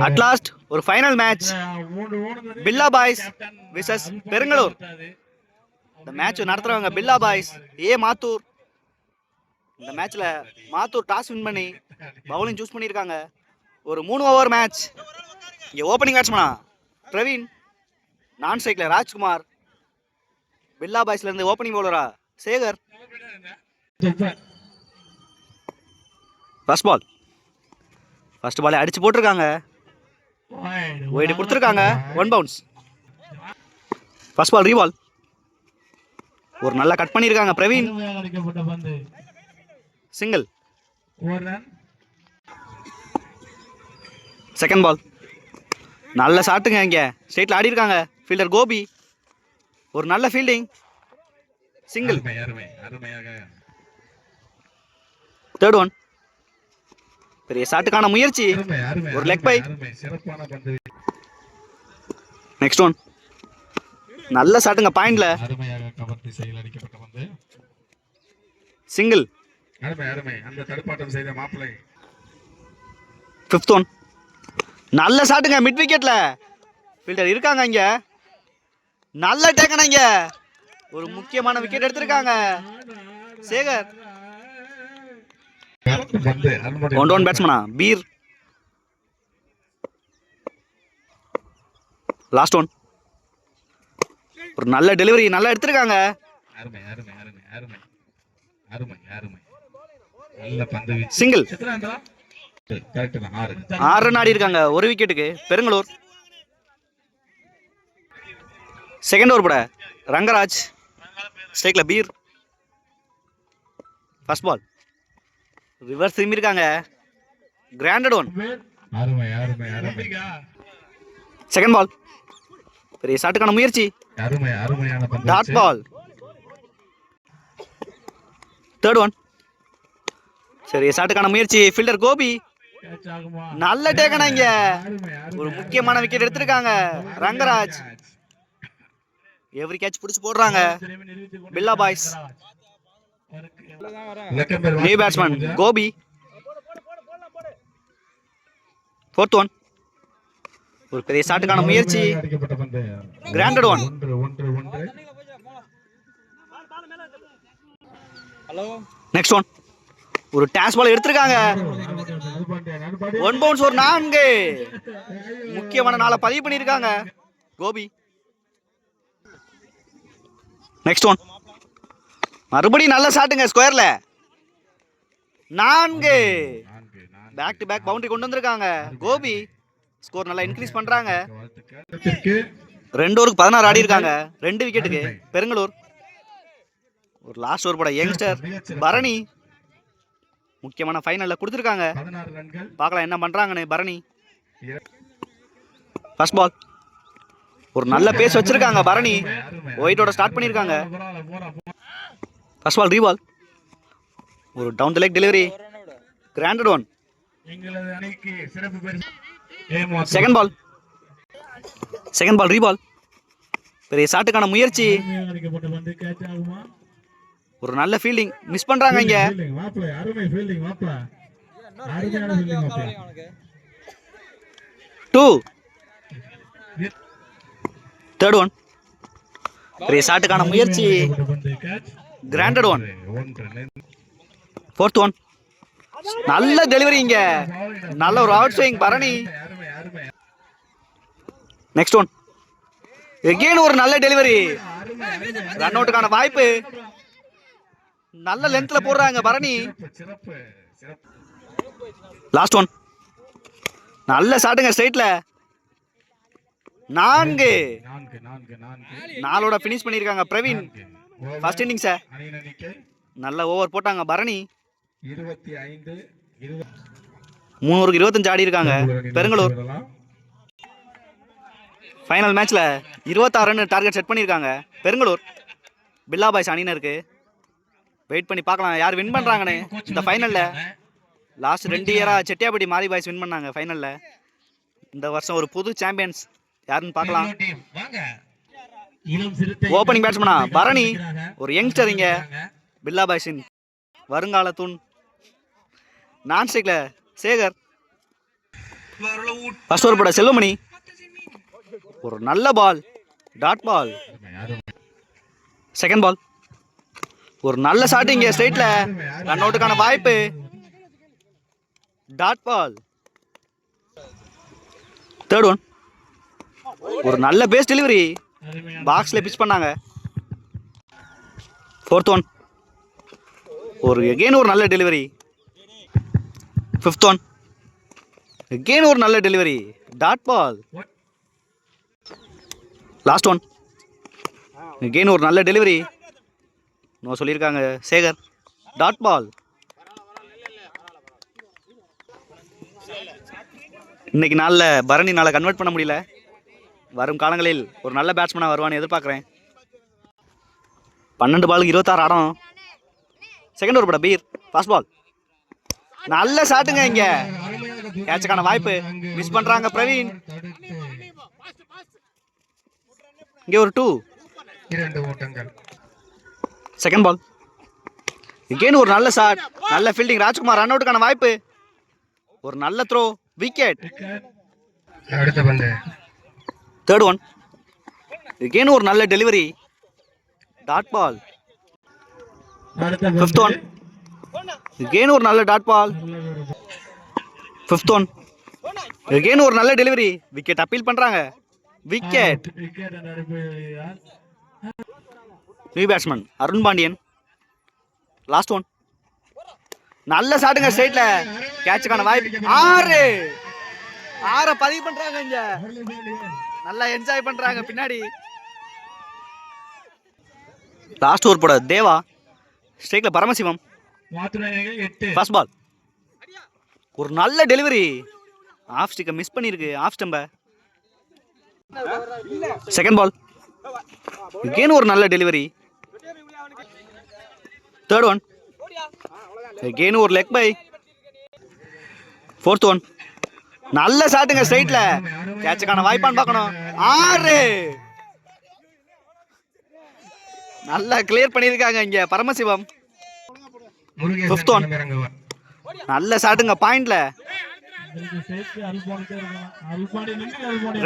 At last ஒரு final match பில்லா boys versus Perungalur. இந்த match நடத்துறவங்க பில்லா boys Mathur. இந்த மேட்ச்ல மாத்தூர் டாஸ் வின் பண்ணி பவுலிங் சூஸ் பண்ணியிருக்காங்க. ஒரு 3 ஓவர் மேட்ச். இங்கே ஓப்பனிங் பேட்ஸ்மனா பிரவீன், நான் ஸ்ட்ரைக்ல ராஜ்குமார், பில்லா பாய்ஸ்ல இருந்து ஓப்பனிங் பவுலரா சேகர். ஃபர்ஸ்ட் பால் அடிச்சு போட்டிருக்காங்க, ஒயிட் கொடுத்துருக்காங்க, 1 பவுன்ஸ். ஃபர்ஸ்ட் பால் ரீபால், ஒரு நல்லா கட் பண்ணியிருக்காங்க பிரவீன், சிங்கிள். செகண்ட் பால் நல்ல ஷாட்டுங்க, இங்கே ஸ்ட்ரைட்ல ஆடி இருக்காங்க ஃபீல்டர் கோபி, ஒரு நல்ல ஃபீல்டிங், சிங்கிள். தேர்ட் ஒன் பெரிய ஷாட்டுக்கான முயற்சி, ஒரு லெக் பை. நெக்ஸ்ட் ஒன் நல்ல ஷாட்டுங்க பாயிண்ட்ல, சிங்கிள். ஃபிஃப்த் ஒன் நல்ல ஷாட்டுங்க மிட் விக்கெட்ல, ஃபீல்டர் இருக்காங்க இங்க, நல்ல டேக்கன இங்க, ஒரு முக்கியமான விக்கெட் எடுத்திருக்காங்க சேகர். ஒன் பேட்ஸ்மனா பீர். லாஸ்ட் ஒன் ஒரு நல்ல டெலிவரி, நல்லா எடுத்திருக்காங்க, சிங்கிள். 6 ரன் ஆடி இருக்காங்க ஒரு விக்கெட்டுக்கு பெருங்களூர். செகண்ட் ஓவர் போட ரங்கராஜ், ஸ்ட்ரைக்ல பீர். ஃபர்ஸ்ட் பால் ரிவர்ஸ் திரும்பி இருக்காங்க, கிராண்டட் ஒன். செகண்ட் பால் பெரிய ஷாட்டுக்கான முயற்சி, டாட் பால். தேர்ட் ஒன் சரி ஷாட்டுக்கான முயற்சி, ஃபீல்டர் கோபி, நல்ல டேக்கனா இங்க, ஒரு முக்கியமான விக்கெட் எடுத்திருக்காங்க ரங்கராஜ். எவ்ரி கேட்ச் பிடிச்சு போடுறாங்க Billa boys. New batsman Gopi. Fourth one ஒரு பெரிய ஷாட்டுக்கான முயற்சி, கிராண்டட் ஒன். நெக்ஸ்ட் ஒன் ஒரு டாஸ் பால் எடுத்திருக்காங்க, 1 பவுன்ஸ், ஒரு 4. முக்கியமான நாளை பதிவு பண்ணியிருக்காங்க கோபி. நெக்ஸ்ட் ஒன் மறுபடியும் நல்ல ஷாட்டுங்க ஸ்கொயர்ல, 4. பேக் டு பேக் பவுண்டரி கொண்டு வந்திருக்காங்க கோபி. ஸ்கோர் நல்லா இன்க்ரீஸ் பண்றாங்க. 2 ஓவருக்கு 16 ஆடி இருக்காங்க 2 விக்கெட்டுக்கு பெருங்களூர். ஒரு லாஸ்ட் ஓவர் போட யங்ஸ்டர் பரணி முக்கியமான ஃபைனல்ல கொடுத்துருக்காங்க, பார்க்கலாம் என்ன பண்றாங்கன்னு பரணி. ஃபர்ஸ்ட் பால் ஒரு நல்ல பேஸ் வச்சிருக்காங்க பரணி, ஒயிட்டோட ஸ்டார்ட் பண்ணியிருக்காங்க. ஃபர்ஸ்ட் பால் ரீபால், ஒரு down the leg delivery, granted one. Second ball ரீபால், பெரிய ஷாட்டுக்கான முயற்சி, ஒரு நல்ல ஃபீல்டிங், மிஸ் பண்றாங்க இங்க. 2 தேர்ட் ஒன் பெரிய ஷாட்டுக்கான முயற்சி, கிராண்டட் ஒன். ஃபோர்த் ஒன் நல்ல டெலிவரி இங்க, நல்ல ஒரு out swing Bharani. Next one again ஒரு நல்ல டெலிவரி, ரன் அவுட்டுக்கான வாய்ப்பு, நல்ல லென்த்ல போடுறாங்க பரணி. லாஸ்ட் ஒன் நல்ல ஷாட்டுங்க ஸ்ட்ரைட்ல, 4. 4ஓட ஃபினிஷ் பண்ணியிருக்காங்க பிரவீன். ஃபர்ஸ்ட் இன்னிங்ஸை நல்ல ஓவர் போட்டாங்க பரணி. 3 ஓவருக்கு 25 ஆடி இருக்காங்க பெருங்களூர். ஃபைனல் மேட்ச்ல 26 ரன் டார்கெட் செட் பண்ணியிருக்காங்க பெருங்களூர். பில்லா பாய்ஸ் அணியினருக்கு வெயிட் பண்ணி பார்க்கலாம் யார் வின் பண்ணுறாங்கன்னு இந்த ஃபைனலில். லாஸ்ட் 2 இயராக செட்டியாபட்டி மாரி பாய்ஸ் வின் பண்ணாங்க ஃபைனலில். இந்த வருஷம் ஒரு புது சாம்பியன்ஸ் யாருன்னு பார்க்கலாம். ஓப்பனிங் பேட்ஸ்மேனா பரணி, ஒரு யங்ஸ்டர் இங்க பில்லா பாய்ஸின் வருங்கால தூண். நான் ஸ்ட்ரைக்ல சேகர். ஃபர்ஸ்ட் ஓவர் போட செல்வமணி, ஒரு நல்ல பால், டாட் பால். செகண்ட் பால், ஒரு நல்ல ஷாட் இங்க ஸ்ட்ரைட்ல, ரன் அவுட்டுக்கான வாய்ப்பு, டாட் பால். தேர்ட் ஒன், ஒரு நல்ல பேஸ் டெலிவரி, பாக்ஸ்ல பிச் பண்ணாங்க. ஃபோர்த் ஒன், ஒரு எகெயின் ஒரு நல்ல டெலிவரி. ஃபிஃப்த் ஒன், எகெயின் ஒரு நல்ல delivery, dot ball. Last one, again ஒரு நல்ல டெலிவரி, நோ சொல்லியிருக்காங்க சேகர், டாட் பால். இன்னைக்கு நாளில் பரணினால் கன்வெர்ட் பண்ண முடியல. வரும் காலங்களில் ஒரு நல்ல பேட்ஸ்மேனாக வருவான்னு எதிர்பார்க்குறேன். 12 பாலுக்கு 26 ஆடம். செகண்ட் ஓவர் பட பீர், ஃபாஸ்ட் பால், நல்ல ஷாட்டுங்க இங்க, கேட்சுக்கான வாய்ப்பு, மிஸ் பண்றாங்க பிரவீன். இங்க ஒரு 2. செகண்ட் பால், இகேன் ஒரு நல்ல ஷாட், நல்ல ஃபீல்டிங் ராஜ்குமார், ரன் அவுட்டுக்கான வாய்ப்பு, ஒரு நல்ல throw, wicket. Third one, again ஒரு நல்ல delivery, dot ball. Fifth one, again ஒரு நல்ல dot ball. Fifth one, again ஒரு நல்ல டெலிவரி, விக்கெட் அப்பீல் பண்றாங்க, wicket. New batsman Arun Pandian. Last one, நல்ல ஷாட்டுங்க ஸ்ட்ரைட்ல, கேட்சுக்கான வாய்ப்பு, 6 பதிவு பண்றாங்க இங்க, நல்லா என்ஜாய் பண்றாங்க பின்னாடி. லாஸ்ட் ஓவர் போட தேவா, ஸ்ட்ரைக்ல பரமசிவம், ஃபர்ஸ்ட் பால், ஒரு நல்ல டெலிவரி, ஆஃப் ஸ்டிக்கை மிஸ் பண்ணிருக்கு, ஆஃப் ஸ்டம்ப. செகண்ட் பால், இகேன் ஒரு நல்ல டெலிவரி. தேர்ட் ஒன், இகேன் ஒரு லெக் பை. ஃபோர்த் ஒன், நல்ல ஷாட்டுங்க ஸ்ட்ரைட்ல, கேட்சுக்கான வாய்ப்பான்னு பார்க்கணும், 6. நல்லா கிளியர் பண்ணியிருக்காங்க இங்க பரமசிவம். ஃபிஃப்த் ஒன், நல்ல ஷாட்டுங்க பாயிண்ட்ல,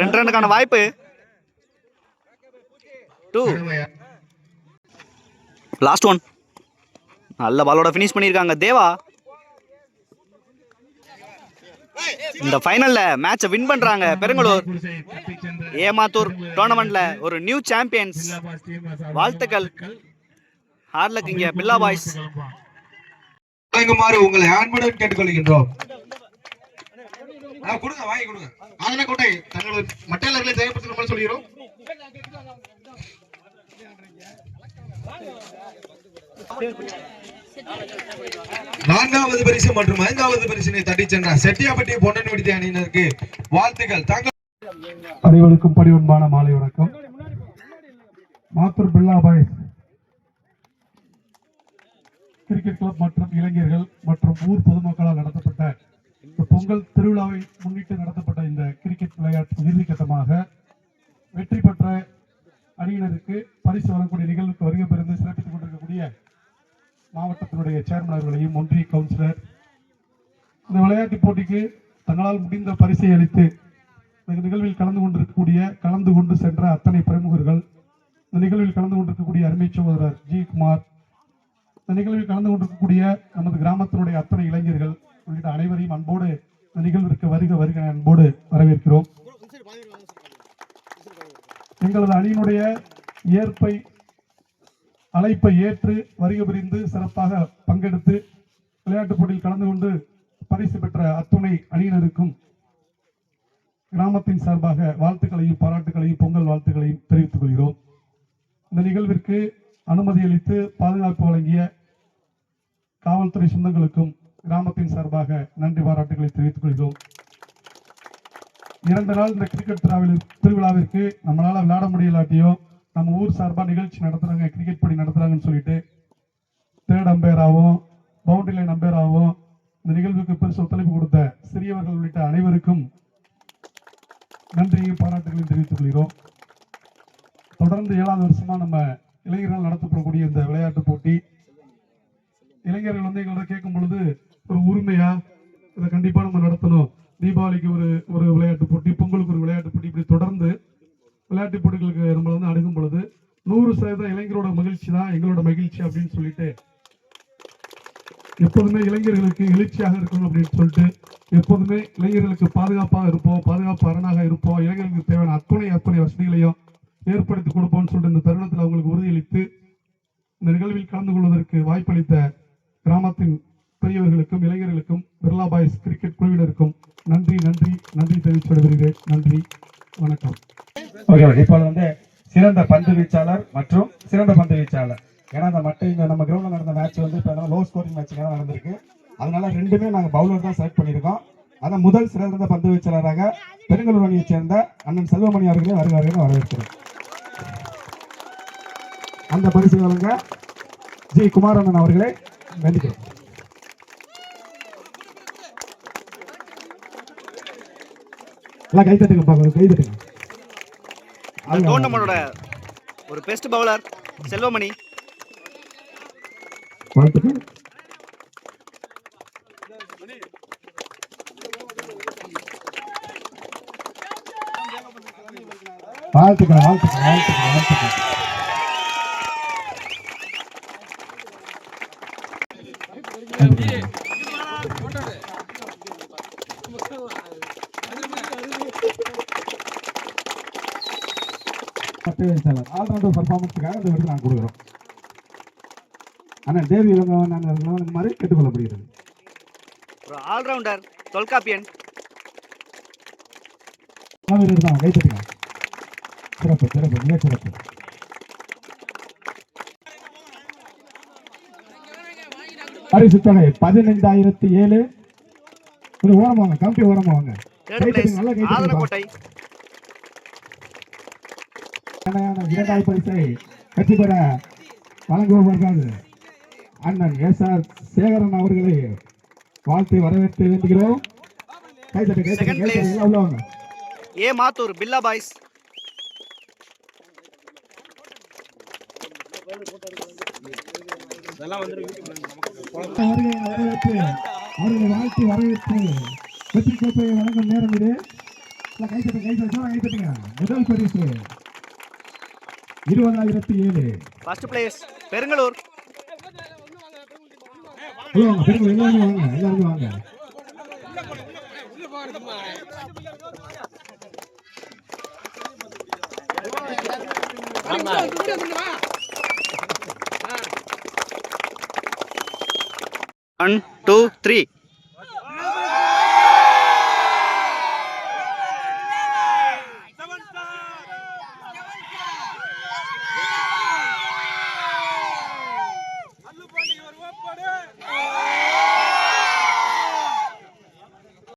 2 ரன்னுக்கான வாய்ப்பு, 2. லாஸ்ட் ஒன், நல்ல பாலோட ஃபினிஷ் பண்ணியிருக்காங்க தேவா. இந்த ஃபைனல்ல மேட்சை வின் பண்றாங்க பெருங்களூர். ஏமாத்தூர் டோர்னமெண்ட்ல ஒரு நியூ சாம்பியன்ஸ். வாழ்த்துக்கள். ஹார்ட் லக் இங்க பில்லா பாய்ஸ். உங்களை அன்புடன் கேட்டுக்கொள்கின்றோம். கொடுங்க, வாங்கி கொடுங்க. ஆதன கோட்டை தங்களது மட்டலர்களை தேவைப்படுத்த சொல்கிறோம். நான்காவது பரிசு மற்றும் 5வது பரிசினை தட்டி சென்ற செட்டியாப்பட்டி பொன்னன் விடுதி அணியினருக்கு வாழ்த்துக்கள். அனைவருக்கும் பணிவன்பான மாலை வணக்கம். மாத்தூர் பில்லா பாய்ஸ் கிரிக்கெட் கிளப் மற்றும் இளைஞர்கள் மற்றும் ஊர் பொதுமக்களால் நடத்தப்பட்ட இந்த பொங்கல் திருவிழாவை முன்னிட்டு நடத்தப்பட்ட இந்த கிரிக்கெட் விளையாட்டு இறுதிக்கட்டமாக வெற்றி பெற்ற அணியினருக்கு பரிசு வழங்கக்கூடிய நிகழ்வுக்கு வருகை பெருந்து சிறப்பித்துக் கொண்டிருக்கக்கூடிய மாவட்டத்தினுடைய சேர்மன் அவர்களையும் ஒன்றிய கவுன்சிலர், இந்த விளையாட்டு போட்டிக்கு தங்களால் முடிந்த பரிசை அளித்து இந்த நிகழ்வில் கலந்து கொண்டு சென்ற அத்தனை பிரமுகர்கள், இந்த நிகழ்வில் கலந்து கொண்டிருக்கக்கூடிய அருமை சகோதரர் ஜி குமார், இந்த நிகழ்வில் கலந்து கொண்டிருக்கக்கூடிய நமது கிராமத்தினுடைய அத்தனை இளைஞர்கள் உள்ளிட்ட அனைவரையும் அன்போடு இந்த நிகழ்விற்கு வருக அன்போடு வரவேற்கிறோம். எங்களது அணியினுடைய அழைப்பை ஏற்று வருகை புரிந்து சிறப்பாக பங்கெடுத்து விளையாட்டுப் போட்டியில் கலந்து கொண்டு பரிசு பெற்ற அத்துணை அணியினருக்கும் கிராமத்தின் சார்பாக வாழ்த்துக்களையும் பாராட்டுகளையும் பொங்கல் வாழ்த்துக்களையும் தெரிவித்துக் கொள்கிறோம். இந்த நிகழ்விற்கு அனுமதி அளித்து பாதுகாப்பு வழங்கிய காவல்துறை சொந்தங்களுக்கும் கிராமத்தின் சார்பாக நன்றி பாராட்டுகளை தெரிவித்துக் கொள்கிறோம். 2 நாள் இந்த கிரிக்கெட் திருவிழாவிற்கு நம்மளால விளையாட முடியலாட்டியோ நம்ம ஊர் சார்பாக நிகழ்ச்சி நடத்துறாங்க, கிரிக்கெட் போட்டி நடத்துறாங்கன்னு சொல்லிட்டு தேர்ட் அம்பையராகவும் பவுண்டரி லைன் அம்பையராகவும் இந்த நிகழ்வுக்கு பெருசு ஒத்துழைப்பு கொடுத்த சிறியவர்கள் உள்ளிட்ட அனைவருக்கும் நன்றியையும் பாராட்டுகளையும் தெரிவித்துக் கொள்கிறோம். தொடர்ந்து 7வது வருஷமா நம்ம இளைஞர்கள் நடத்தப்படக்கூடிய இந்த விளையாட்டு போட்டி இளைஞர்கள் வந்து எங்களோட கேட்கும் பொழுது ஒரு உரிமையா இதை கண்டிப்பா நம்ம நடத்தணும். தீபாவளிக்கு ஒரு விளையாட்டு போட்டி, பொங்கலுக்கு ஒரு விளையாட்டு போட்டி, இப்படி தொடர்ந்து விளையாட்டு போட்டிகளுக்கு நம்ம வந்து அணுகும் பொழுது 100% இளைஞரோட மகிழ்ச்சி தான் எங்களோட மகிழ்ச்சி அப்படின்னு சொல்லிட்டு எப்போதுமே இளைஞர்களுக்கு எழுச்சியாக இருக்கணும் அப்படின்னு சொல்லிட்டு எப்போதுமே இளைஞர்களுக்கு பாதுகாப்பாக இருப்போம், பாதுகாப்பு அரணாக இருப்போம், இளைஞர்களுக்கு தேவையான அத்தனை வசதிகளையும் ஏற்படுத்தி கொடுப்போம்னு சொல்லிட்டு இந்த தருணத்தில் அவங்களுக்கு உறுதியளித்து இந்த நிகழ்வில் கலந்து கொள்வதற்கு வாய்ப்பளித்த கிராமத்தின் பெரியவர்களுக்கும் இளைஞர்களுக்கும் பிர்லா பாய்ஸ் கிரிக்கெட் குழுவினருக்கும் நன்றி தெரிவித்து விடுகிறேன். நன்றி, வணக்கம். ஓகே, இப்போ வந்து சிறந்த பந்து வீச்சாளர் மற்றும் சிறந்த பந்து வீச்சாளர், ஏன்னா இந்த நம்ம கிரவுண்ட்ல நடந்த மேட்ச் வந்து இப்போ லோ ஸ்கோரிங் மேட்ச் தான் நடந்திருக்கு. அதனால ரெண்டுமே நாங்கள் பவுலர் தான் செலக்ட் பண்ணியிருக்கோம். அதான் முதல் சிறந்த பந்து வீச்சாளராக பெருங்கலூர் அணியைச் சேர்ந்த அண்ணன் செல்வமணி அவர்களே வருகிறார்கள், வரவேற்கிறோம். அந்த பரிசு வழங்க ஜி குமாரண்ணன் அவர்களை வேண்டிக்கிறோம். எல்லாம் கைத்தட்டுங்க, கைத்தட்டுங்க. டோர்னமெண்டோட ஒரு பெஸ்ட் பவுலர் செல்வமணி. வாழ்த்துக்கள். வாழ்த்துக்கள், வாழ்த்துக்கள், வாழ்த்துக்கள், வாழ்த்துக்கள். ஆல்ரவுண்டர் பர்ஃபார்மன்ஸுக்காக இந்த விருது நாங்கள் கொடுக்குறோம். ஆனால் தேவி இவங்க மாதிரி கேட்டுக்கொள்ளப்படுகிறது. ஒரு ஆல்ரவுண்டர் தொல்காப்பியன். தான் கைத்தட்டுங்க. சிறப்பு, சிறப்பு, மிக சிறப்பு. பரிசு தொகை 15,007. ஒரு ஓரமாங்க, கம்பி ஓரமாங்க. நல்லா கைத்தட்டுங்க. இரண்டாவது பரிசை வெற்றி பெற வழங்குவதற்காக அண்ணன் SR சேகரன் அவர்களை வாழ்த்து வரவேற்று வேண்டுகிறோம். கைத்தட்டு. ஏ மாத்தூர் பில்லா பாய்ஸ். அவர்களை வாழ்த்து வரவேற்று வெற்றி கோப்பையை வழங்கும் நேரம் இது. கைத்தட்டுங்க. முதல் பரிசு 20,007. First place Perungalur. எல்லாரும் வாங்க. One, two, three.